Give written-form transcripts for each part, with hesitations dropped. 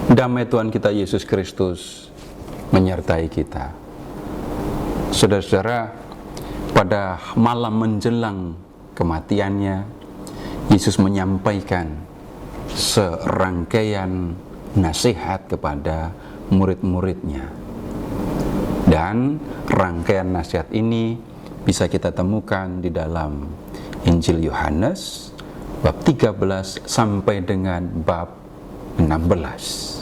Damai Tuhan kita Yesus Kristus menyertai kita. Saudara-saudara, pada malam menjelang kematiannya, Yesus menyampaikan serangkaian nasihat kepada murid-muridnya. Dan rangkaian nasihat ini bisa kita temukan di dalam Injil Yohanes bab 13 sampai dengan bab 16.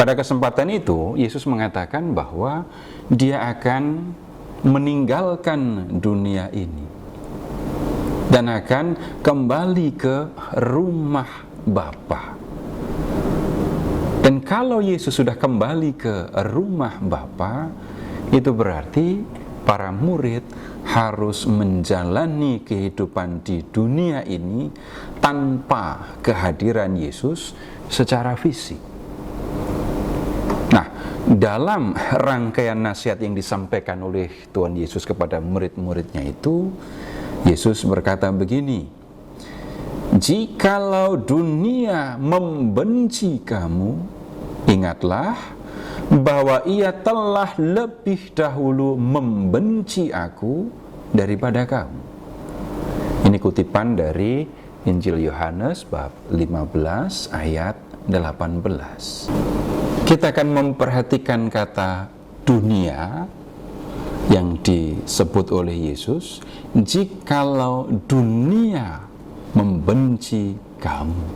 Pada kesempatan itu, Yesus mengatakan bahwa Dia akan meninggalkan dunia ini dan akan kembali ke rumah Bapa. Dan kalau Yesus sudah kembali ke rumah Bapa, itu berarti para murid harus menjalani kehidupan di dunia ini tanpa kehadiran Yesus secara fisik. Nah, dalam rangkaian nasihat yang disampaikan oleh Tuhan Yesus kepada murid-muridnya itu, Yesus berkata begini, "Jikalau dunia membenci kamu, ingatlah bahwa ia telah lebih dahulu membenci aku daripada kamu." Ini kutipan dari Injil Yohanes bab 15 ayat 18. Kita akan memperhatikan kata dunia yang disebut oleh Yesus, "Jikalau dunia membenci kamu."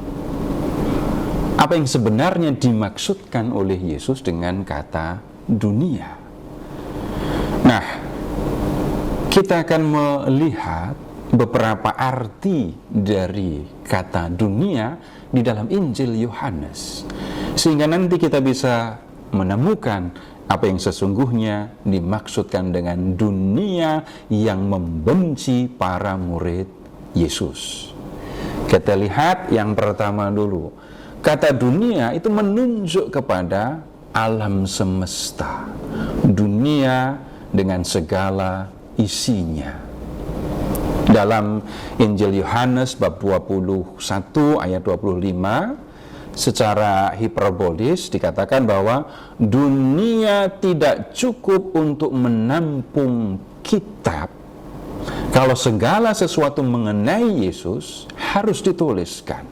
Apa yang sebenarnya dimaksudkan oleh Yesus dengan kata dunia? Nah, kita akan melihat beberapa arti dari kata dunia di dalam Injil Yohanes, sehingga nanti kita bisa menemukan apa yang sesungguhnya dimaksudkan dengan dunia yang membenci para murid Yesus. Kita lihat yang pertama dulu. Kata dunia itu menunjuk kepada alam semesta, dunia dengan segala isinya. Dalam Injil Yohanes bab 21 ayat 25, secara hiperbolis dikatakan bahwa dunia tidak cukup untuk menampung kitab kalau segala sesuatu mengenai Yesus harus dituliskan.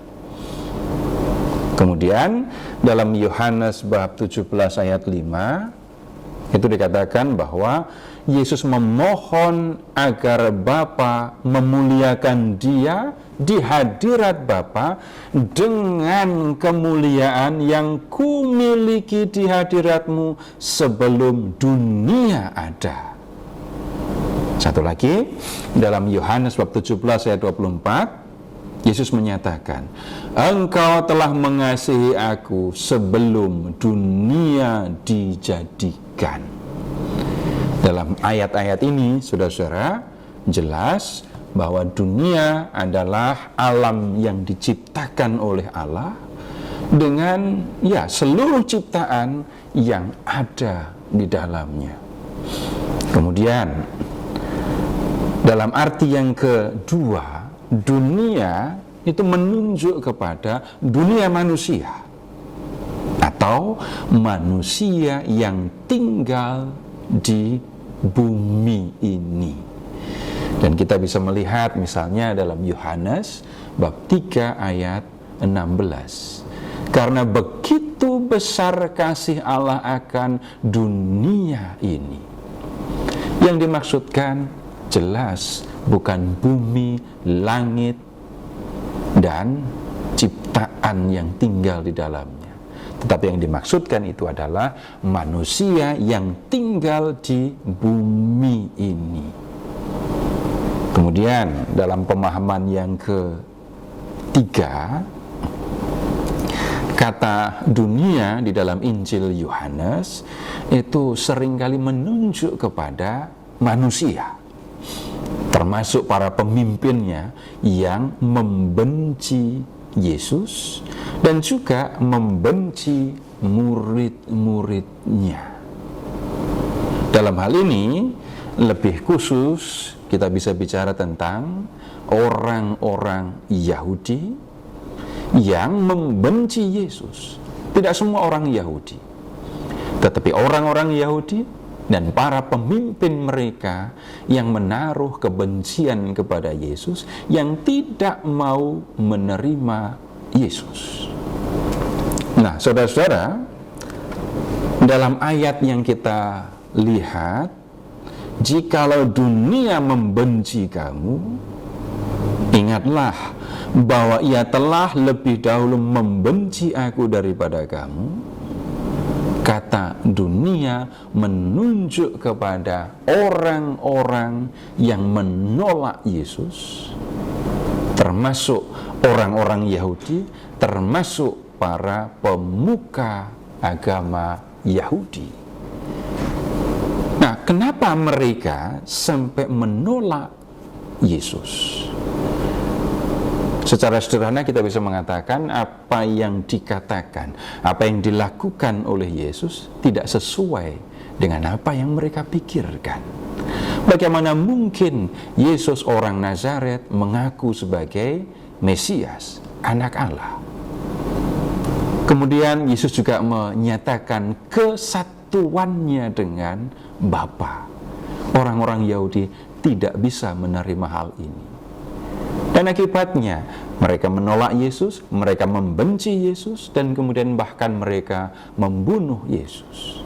Kemudian dalam Yohanes bab 17 ayat 5 itu dikatakan bahwa Yesus memohon agar Bapa memuliakan Dia di hadirat Bapa dengan kemuliaan yang kumiliki di hadiratmu sebelum dunia ada. Satu lagi, dalam Yohanes bab 17 ayat 24, Yesus menyatakan, "Engkau telah mengasihi aku sebelum dunia dijadikan." Dalam ayat-ayat ini, saudara-saudara, jelas bahwa dunia adalah alam yang diciptakan oleh Allah dengan seluruh ciptaan yang ada di dalamnya. Kemudian, dalam arti yang kedua, dunia itu menunjuk kepada dunia manusia atau manusia yang tinggal di bumi ini. Dan kita bisa melihat misalnya dalam Yohanes bab 3 ayat 16. Karena begitu besar kasih Allah akan dunia ini. Yang dimaksudkan jelas bukan bumi, langit, dan ciptaan yang tinggal di dalamnya. Tetapi yang dimaksudkan itu adalah manusia yang tinggal di bumi ini. Kemudian dalam pemahaman yang ketiga, kata dunia di dalam Injil Yohanes itu seringkali menunjuk kepada manusia, termasuk para pemimpinnya yang membenci Yesus dan juga membenci murid-muridnya. Dalam hal ini lebih khusus kita bisa bicara tentang orang-orang Yahudi yang membenci Yesus. Tidak semua orang Yahudi, tetapi orang-orang Yahudi dan para pemimpin mereka yang menaruh kebencian kepada Yesus, yang tidak mau menerima Yesus. Nah, saudara-saudara, dalam ayat yang kita lihat, jikalau dunia membenci kamu, ingatlah bahwa ia telah lebih dahulu membenci aku daripada kamu. Kata dunia menunjuk kepada orang-orang yang menolak Yesus, termasuk orang-orang Yahudi, termasuk para pemuka agama Yahudi. Nah, kenapa mereka sampai menolak Yesus? Secara sederhana kita bisa mengatakan apa yang dikatakan, apa yang dilakukan oleh Yesus tidak sesuai dengan apa yang mereka pikirkan. Bagaimana mungkin Yesus orang Nazaret mengaku sebagai Mesias, anak Allah? Kemudian Yesus juga menyatakan kesatuannya dengan Bapa. Orang-orang Yahudi tidak bisa menerima hal ini. Dan akibatnya mereka menolak Yesus, mereka membenci Yesus, dan kemudian bahkan mereka membunuh Yesus.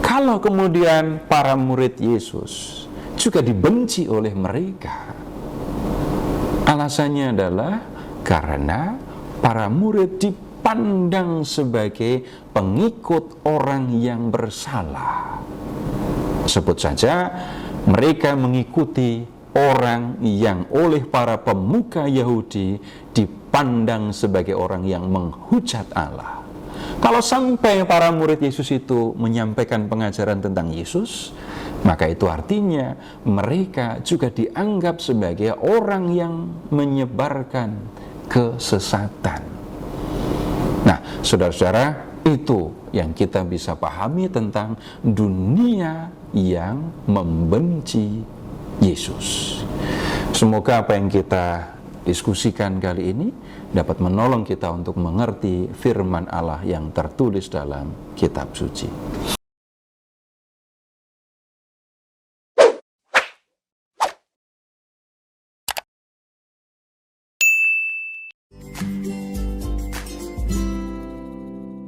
Kalau kemudian para murid Yesus juga dibenci oleh mereka, alasannya adalah karena para murid dipandang sebagai pengikut orang yang bersalah. Sebut saja mereka mengikuti orang yang oleh para pemuka Yahudi dipandang sebagai orang yang menghujat Allah. Kalau sampai para murid Yesus itu menyampaikan pengajaran tentang Yesus, maka itu artinya mereka juga dianggap sebagai orang yang menyebarkan kesesatan. Nah, saudara-saudara, itu yang kita bisa pahami tentang dunia yang membenci Yesus. Semoga apa yang kita diskusikan kali ini dapat menolong kita untuk mengerti firman Allah yang tertulis dalam kitab suci.